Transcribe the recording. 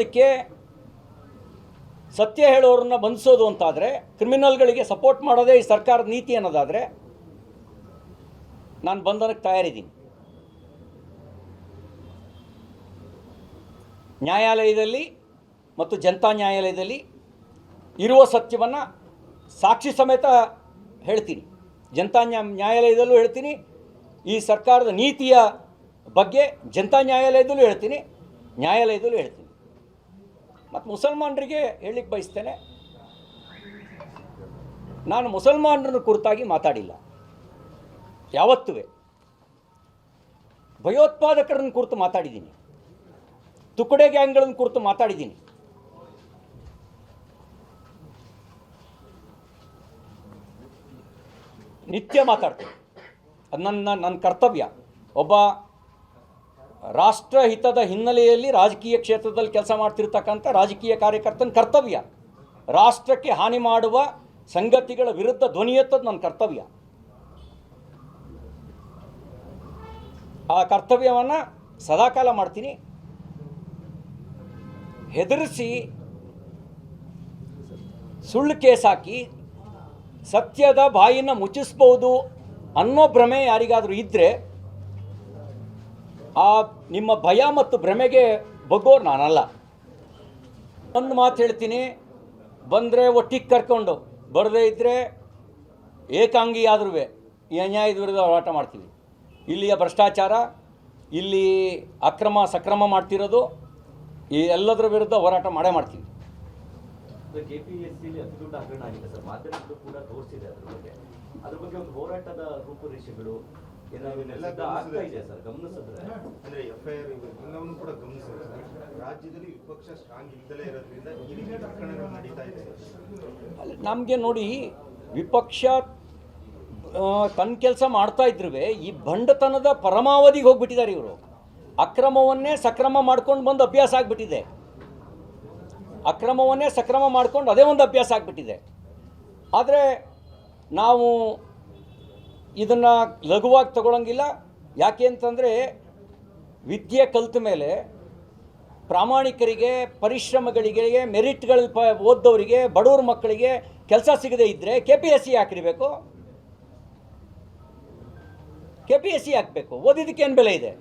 ಬಂಧಿಸೋದಕ್ಕೆ, ಸತ್ಯ ಹೇಳೋರನ್ನ ಬಂಧಿಸೋದು ಅಂತಾದರೆ, ಕ್ರಿಮಿನಲ್ಗಳಿಗೆ ಸಪೋರ್ಟ್ ಮಾಡೋದೇ ಈ ಸರ್ಕಾರದ ನೀತಿ ಅನ್ನೋದಾದರೆ ನಾನು ಬಂಧನಕ್ಕೆ ತಯಾರಿದ್ದೀನಿ. ನ್ಯಾಯಾಲಯದಲ್ಲಿ ಮತ್ತು ಜನತಾ ನ್ಯಾಯಾಲಯದಲ್ಲಿ ಇರುವ ಸತ್ಯವನ್ನು ಸಾಕ್ಷಿ ಸಮೇತ ಹೇಳ್ತೀನಿ. ಜನತಾ ನ್ಯಾಯಾಲಯದಲ್ಲೂ ಹೇಳ್ತೀನಿ, ಈ ಸರ್ಕಾರದ ನೀತಿಯ ಬಗ್ಗೆ ಜನತಾ ನ್ಯಾಯಾಲಯದಲ್ಲೂ ಹೇಳ್ತೀನಿ, ನ್ಯಾಯಾಲಯದಲ್ಲೂ ಹೇಳ್ತೀನಿ. ಮತ್ತು ಮುಸಲ್ಮಾನರಿಗೆ ಹೇಳಲಿಕ್ಕೆ ಬಯಸ್ತೇನೆ, ನಾನು ಮುಸಲ್ಮಾನರನ್ನು ಕುರಿತಾಗಿ ಮಾತಾಡಿಲ್ಲ ಯಾವತ್ತೂ. ಭಯೋತ್ಪಾದಕರನ್ನು ಕುರಿತು ಮಾತಾಡಿದ್ದೀನಿ, ತುಕಡೆ ಗ್ಯಾಂಗ್ಗಳನ್ನು ಕುರಿತು ಮಾತಾಡಿದ್ದೀನಿ. ನಿತ್ಯ ಮಾತಾಡ್ತೀನಿ, ಅದು ನನ್ನ ಕರ್ತವ್ಯ. ಒಬ್ಬ ರಾಷ್ಟ್ರಹಿತದ ಹಿನ್ನೆಲೆಯಲ್ಲಿ ರಾಜಕೀಯ ಕ್ಷೇತ್ರದಲ್ಲಿ ಕೆಲಸ ಮಾಡ್ತಿರ್ತಕ್ಕಂಥ ರಾಜಕೀಯ ಕಾರ್ಯಕರ್ತನ ಕರ್ತವ್ಯ. ರಾಷ್ಟ್ರಕ್ಕೆ ಹಾನಿ ಮಾಡುವ ಸಂಗತಿಗಳ ವಿರುದ್ಧ ಧ್ವನಿ ಎತ್ತೋದು ನನ್ನ ಕರ್ತವ್ಯ. ಆ ಕರ್ತವ್ಯವನ್ನು ಸದಾಕಾಲ ಮಾಡ್ತೀನಿ. ಹೆದರಿಸಿ ಸುಳ್ಳು ಕೇಸ್ ಹಾಕಿ ಸತ್ಯದ ಬಾಯಿನ ಮುಚ್ಚಿಸ್ಬೋದು ಅನ್ನೋ ಭ್ರಮೆ ಯಾರಿಗಾದರೂ ಇದ್ದರೆ, ಆ ನಿಮ್ಮ ಭಯ ಮತ್ತು ಭ್ರಮೆಗೆ ಬಗ್ಗೋರು ನಾನಲ್ಲ. ಒಂದು ಮಾತು ಹೇಳ್ತೀನಿ, ಬಂದರೆ ಒಟ್ಟಿಗೆ ಕರ್ಕೊಂಡು, ಬರದೇ ಇದ್ದರೆ ಏಕಾಂಗಿ ಆದ್ರೂ ಈ ಅನ್ಯಾಯದ ವಿರುದ್ಧ ಹೋರಾಟ ಮಾಡ್ತೀವಿ. ಇಲ್ಲಿಯ ಭ್ರಷ್ಟಾಚಾರ, ಇಲ್ಲಿ ಅಕ್ರಮ ಸಕ್ರಮ ಮಾಡ್ತಿರೋದು, ಈ ಎಲ್ಲದರ ವಿರುದ್ಧ ಹೋರಾಟ ಮಾಡೇ ಮಾಡ್ತೀವಿ. ಕೆಪಿಎಸ್ಸಿಲಿ ಅತಿ ದೊಡ್ಡ ಹಗರಣ ಆಗಿದೆ ಸರ್, ಮಾಧ್ಯಮಗಳು ಕೂಡ ತೋರಿಸಿದೆ ಅದ್ರ ಬಗ್ಗೆ ಒಂದು ಹೋರಾಟದ ರೂಪುರೇಷೆಗಳು ಆಗ್ತಾ ಇದೆ ಸರ್. ಗಮನಿಸಿದ್ರೆ ಅಂದ್ರೆ ಎಫ್ಐಆರ್ ಎಲ್ಲವನ್ನೂ ಕೂಡ ಗಮನಿಸಿದ್ರೆ ರಾಜ್ಯದಲ್ಲಿ ವಿಪಕ್ಷ ಸ್ಟ್ರಾಂಗ್ ಇಲ್ಲದಲೇ ಇರೋದ್ರಿಂದ ಈ ರೀತಿ ಪ್ರಕರಣಗಳು ನಡೀತಾ ಇದೆ. ನಮಗೆ ನೋಡಿ, ವಿಪಕ್ಷ ತನ್ನ ಕೆಲಸ ಮಾಡ್ತಾ ಇದ್ರು ಈ ಬಂಡತನದ ಪರಮಾವಧಿಗೆ ಹೋಗ್ಬಿಟ್ಟಿದ್ದಾರೆ ಇವರು. ಅಕ್ರಮವನ್ನೇ ಸಕ್ರಮ ಮಾಡ್ಕೊಂಡು ಬಂದು ಅಭ್ಯಾಸ ಆಗಿಬಿಟ್ಟಿದೆ. ಅಕ್ರಮವನ್ನೇ ಸಕ್ರಮ ಮಾಡ್ಕೊಂಡು ಅದೇ ಒಂದು ಅಭ್ಯಾಸ ಆಗಿಬಿಟ್ಟಿದೆ. ಆದರೆ ನಾವು ಇದನ್ನು ಲಘುವಾಗಿ ತಗೊಳ್ಳೋಂಗಿಲ್ಲ. ಯಾಕೆ ಅಂತಂದರೆ, ವಿದ್ಯೆ ಕಲಿತ ಮೇಲೆ ಪ್ರಾಮಾಣಿಕರಿಗೆ, ಪರಿಶ್ರಮಗಳಿಗೆ, ಮೆರಿಟ್ಗಳು ಓದ್ದವರಿಗೆ, ಬಡವ್ರ ಮಕ್ಕಳಿಗೆ ಕೆಲಸ ಸಿಗದೇ ಇದ್ದರೆ KPSC ಹಾಕಿರಬೇಕು. KPSC ಹಾಕಬೇಕು. ಓದಿದ್ದಕ್ಕೆ ಏನು ಬೆಲೆ ಇದೆ?